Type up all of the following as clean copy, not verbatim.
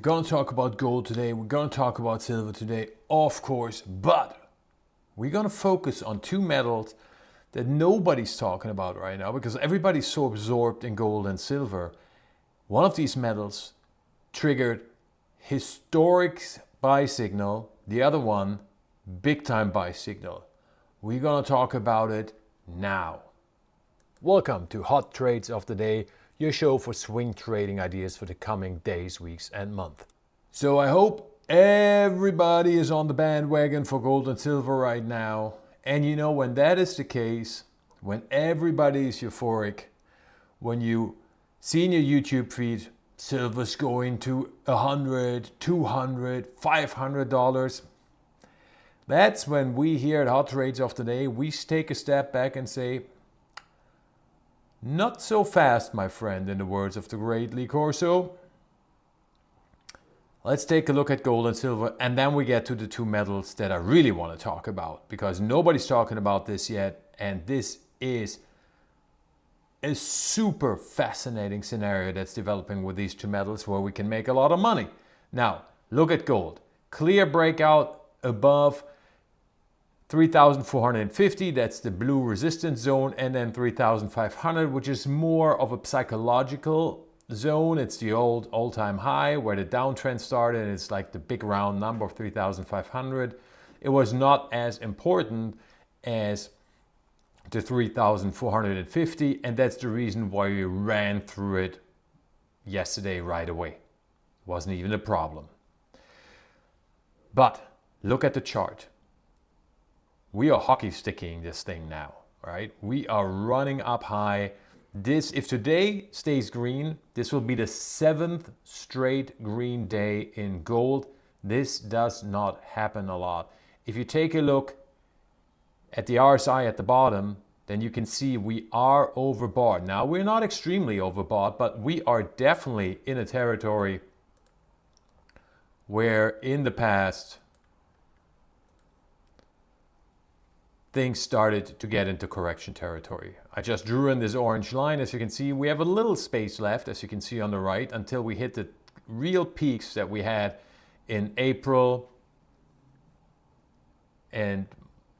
We're going to talk about gold today, we're going to talk about silver today, of course, but we're going to focus on two metals that nobody's talking about right now because everybody's so absorbed in gold and silver. One of these metals triggered historic buy signal, the other one big time buy signal. We're going to talk about it now. Welcome to Hot Trades of the Day, your show for swing trading ideas for the coming days, weeks and month. So I hope everybody is on the bandwagon for gold and silver right now. And you know, when that is the case, when everybody is euphoric, when you see in your YouTube feed, silver's going to $100, $200, $500, that's when we here at Hot Trades of the Day, we take a step back and say, not so fast, my friend, in the words of the great Lee Corso. Let's take a look at gold and silver, and then we get to the two metals that I really want to talk about, because nobody's talking about this yet, and this is a super fascinating scenario that's developing with these two metals where we can make a lot of money. Now, look at gold. Clear breakout above 3,450, that's the blue resistance zone, and then 3,500, which is more of a psychological zone. It's the old all-time high where the downtrend started. It's like the big round number of 3,500. It was not as important as the 3,450, and that's the reason why we ran through it yesterday right away. Wasn't even a problem. But look at the chart. We are hockey sticking this thing now, right? We are running up high. This, if today stays green, this will be the 7th straight green day in gold. This does not happen a lot. If you take a look at the RSI at the bottom, then you can see we are overbought. Now, we're not extremely overbought, but we are definitely in a territory where in the past, things started to get into correction territory. I just drew in this orange line. As you can see, we have a little space left, as you can see on the right, until we hit the real peaks that we had in April and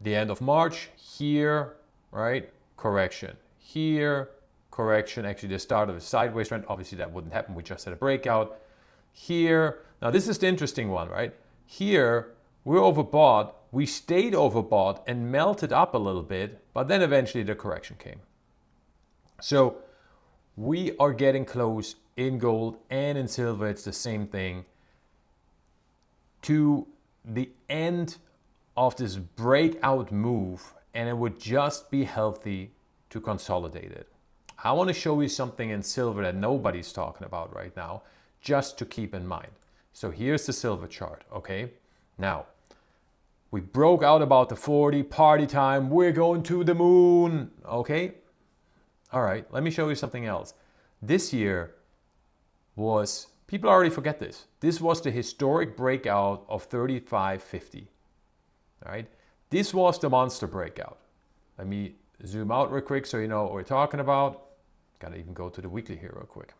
the end of March. Here, right? Correction. Here, correction. Actually, the start of a sideways trend. Obviously, that wouldn't happen. We just had a breakout. Here. Now, this is the interesting one, right? Here, we're overbought. We stayed overbought and melted up a little bit, but then eventually the correction came. So we are getting close in gold and in silver, it's the same thing, to the end of this breakout move, and it would just be healthy to consolidate it. I want to show you something in silver that nobody's talking about right now, just to keep in mind. So here's the silver chart, okay? Now, we broke out about the 40, party time, we're going to the moon, okay? All right, let me show you something else. This year was, people already forget this. This was the historic breakout of 35.50, all right? This was the monster breakout. Let me zoom out real quick so you know what we're talking about. Gotta even go to the weekly here real quick.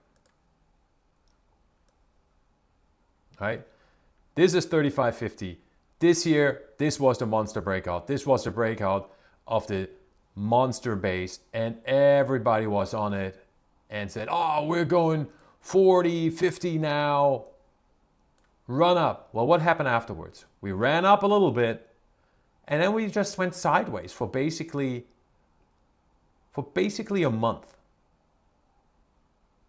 All right, this is 35.50. This year, this was the monster breakout. This was the breakout of the monster base, and everybody was on it and said, oh, we're going 40, 50 now. Run up. Well, what happened afterwards? We ran up a little bit, and then we just went sideways for basically a month.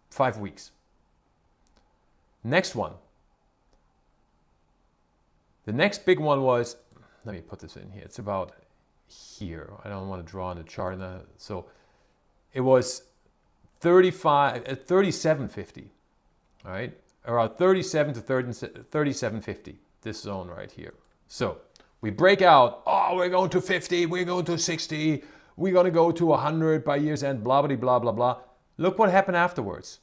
5 weeks. Next one. The next big one was, let me put this in here, it's about here. I don't want to draw on the chart now. So it was 37.50, all right? Around 37 to 37.50, this zone right here. So we break out, oh, we're going to 50, we're going to 60, we're going to go to 100 by year's end, blah, blah, blah, blah, blah. Look what happened afterwards.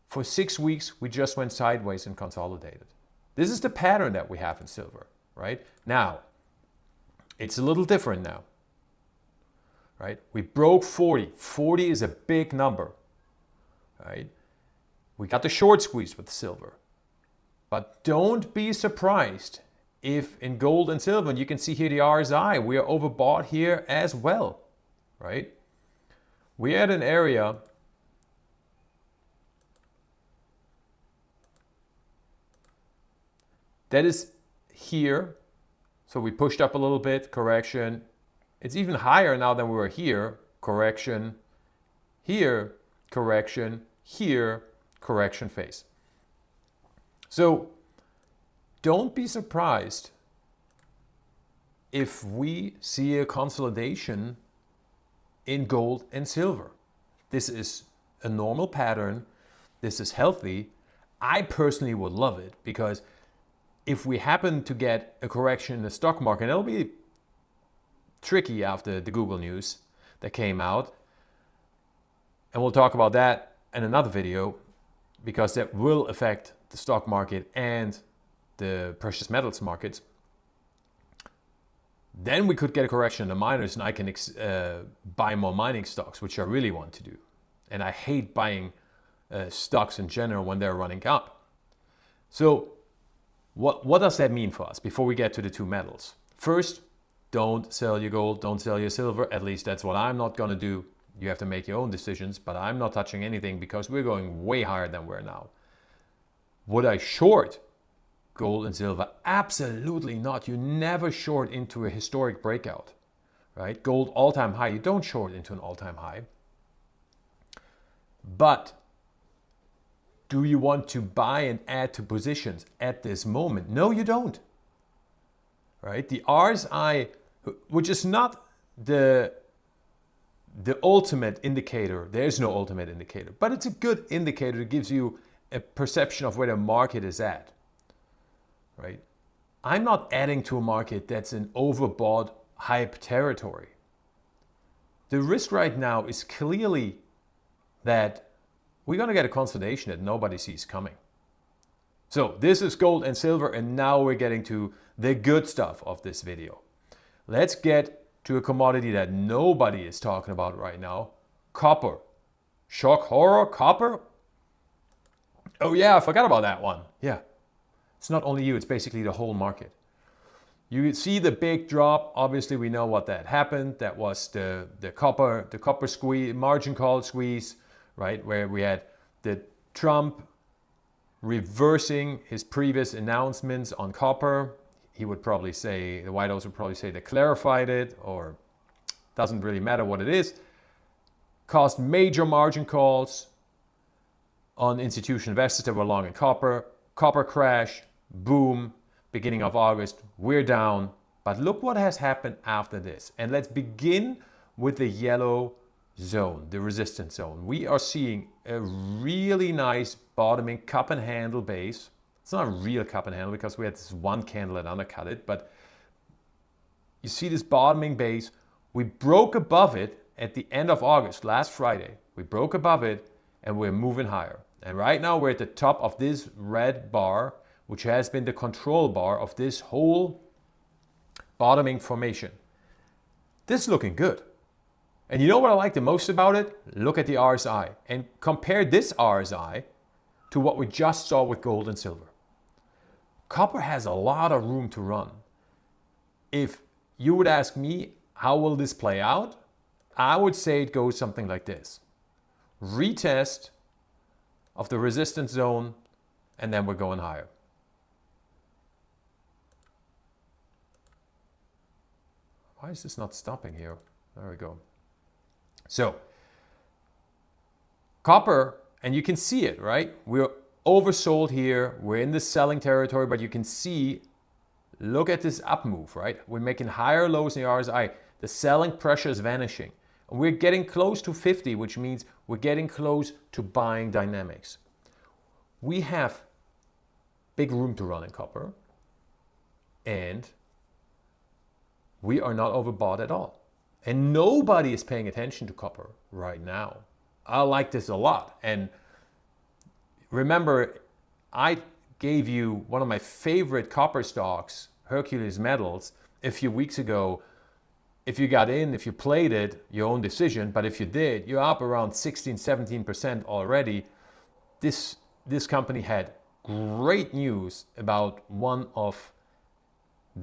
For 6 weeks, we just went sideways and consolidated. This is the pattern that we have in silver, right? Now, it's a little different now, right? We broke 40. 40 is a big number, right? We got the short squeeze with silver. But don't be surprised if in gold and silver, and you can see here the RSI, we are overbought here as well, right? We're at an area that is here. So we pushed up a little bit, correction. It's even higher now than we were here, correction, here, correction, here, correction phase. So don't be surprised if we see a consolidation in gold and silver. This is a normal pattern. This is healthy. I personally would love it, because if we happen to get a correction in the stock market, it'll be tricky after the Google news that came out. And we'll talk about that in another video, because that will affect the stock market and the precious metals markets. Then we could get a correction in the miners, and I can buy more mining stocks, which I really want to do. And I hate buying stocks in general when they're running up. So what does that mean for us before we get to the two metals? First, don't sell your gold, don't sell your silver. At least that's what I'm not going to do. You have to make your own decisions, but I'm not touching anything because we're going way higher than we're now. Would I short gold and silver? Absolutely not. You never short into a historic breakout, right? Gold all-time high. You don't short into an all-time high. But do you want to buy and add to positions at this moment? No, you don't. Right? The RSI, which is not the ultimate indicator. There is no ultimate indicator, but it's a good indicator. It gives you a perception of where the market is at. Right? I'm not adding to a market that's in overbought hype territory. The risk right now is clearly that we're going to get a consolidation that nobody sees coming. So this is gold and silver, and now we're getting to the good stuff of this video. Let's get to a commodity that nobody is talking about right now, copper. Shock horror, copper? Oh yeah, I forgot about that one. Yeah, it's not only you, it's basically the whole market. You see the big drop. Obviously, we know what that happened. That was the copper squeeze, margin call squeeze, right? Where we had the Trump reversing his previous announcements on copper. He would probably say, the White House would probably say they clarified it, or doesn't really matter what it is. Caused major margin calls on institutional investors that were long in copper. Copper crash, boom, beginning of August, we're down. But look what has happened after this. And let's begin with the yellow zone, the resistance zone. We are seeing a really nice bottoming cup and handle base. It's not a real cup and handle because we had this one candle that undercut it, but you see this bottoming base. We broke above it at the end of August, last Friday. We broke above it and we're moving higher. And right now we're at the top of this red bar, which has been the control bar of this whole bottoming formation. This is looking good. And you know what I like the most about it? Look at the RSI and compare this RSI to what we just saw with gold and silver. Copper has a lot of room to run. If you would ask me, how will this play out? I would say it goes something like this. Retest of the resistance zone, and then we're going higher. Why is this not stopping here? There we go. So, copper, and you can see it, right? We're oversold here. We're in the selling territory, but you can see, look at this up move, right? We're making higher lows in the RSI. The selling pressure is vanishing. And we're getting close to 50, which means we're getting close to buying dynamics. We have big room to run in copper, and we are not overbought at all. And nobody is paying attention to copper right now. I like this a lot. And remember, I gave you one of my favorite copper stocks, Hercules Metals, a few weeks ago. If you got in, if you played it, your own decision. But if you did, you're up around 16, 17% already. This company had great news about one of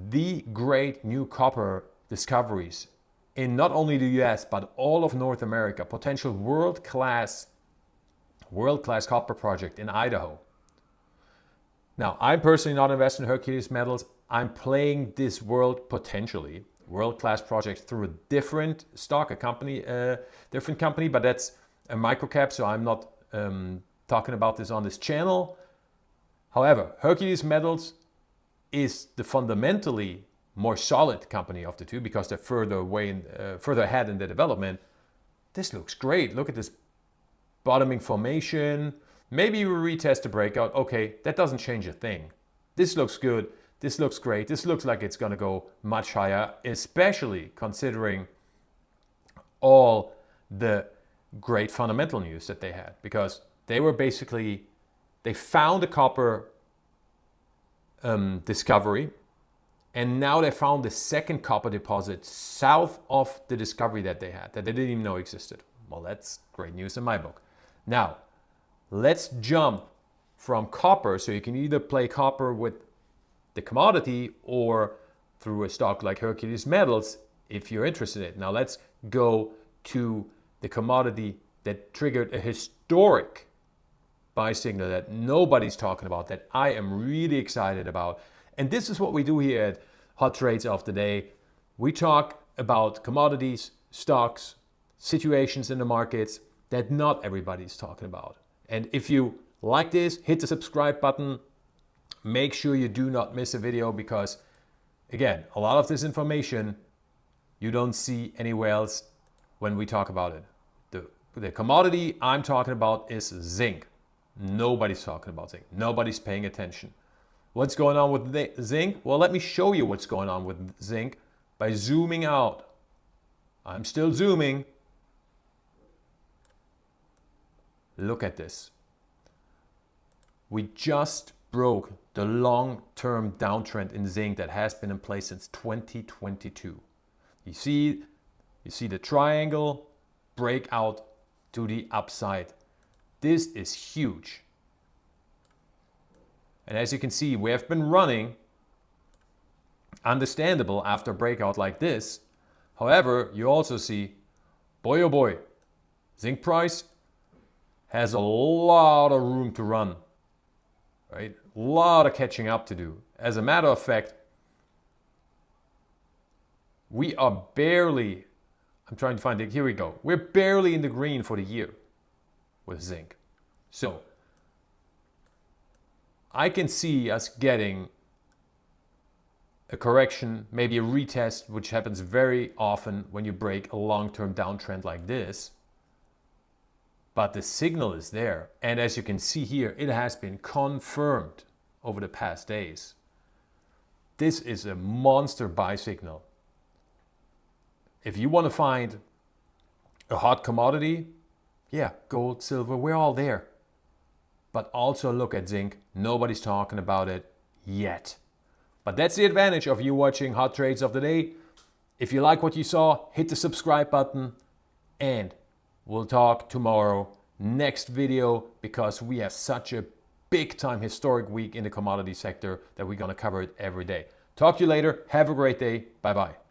the great new copper discoveries in not only the US but all of North America, potential world-class copper project in Idaho. Now, I'm personally not invested in Hercules Metals. I'm playing this potentially world-class project through a different stock, different company, but that's a microcap, so I'm not talking about this on this channel. However, Hercules Metals is the fundamentally more solid company of the two because they're further ahead in the development. This looks great. Look at this bottoming formation. Maybe we retest the breakout. Okay, that doesn't change a thing. This looks good. This looks great. This looks like it's going to go much higher, especially considering all the great fundamental news that they had, because they found a copper discovery, and now they found the second copper deposit south of the discovery that they had, that they didn't even know existed. Well, that's great news in my book. Now, let's jump from copper, so you can either play copper with the commodity or through a stock like Hercules Metals if you're interested in it. Now let's go to the commodity that triggered a historic buy signal that nobody's talking about, that I am really excited about. And this is what we do here at Hot Trades of the Day. We talk about commodities, stocks, situations in the markets that not everybody's talking about. And if you like this, hit the subscribe button. Make sure you do not miss a video because, again, a lot of this information you don't see anywhere else when we talk about it. The commodity I'm talking about is zinc. Nobody's talking about zinc. Nobody's paying attention. What's going on with zinc? Well, let me show you what's going on with zinc by zooming out. I'm still zooming. Look at this. We just broke the long-term downtrend in zinc that has been in place since 2022. You see the triangle break out to the upside. This is huge. And as you can see, we have been running, understandable after a breakout like this. However, you also see, boy oh boy, zinc price has a lot of room to run, right? A lot of catching up to do. As a matter of fact, we are barely, I'm trying to find it, here we go. We're barely in the green for the year with zinc. So I can see us getting a correction, maybe a retest, which happens very often when you break a long-term downtrend like this. But the signal is there. And as you can see here, it has been confirmed over the past days. This is a monster buy signal. If you want to find a hot commodity, yeah, gold, silver, we're all there. But also look at zinc. Nobody's talking about it yet. But that's the advantage of you watching Hot Trades of the Day. If you like what you saw, hit the subscribe button, and we'll talk tomorrow, next video, because we have such a big time historic week in the commodity sector that we're going to cover it every day. Talk to you later. Have a great day. Bye bye.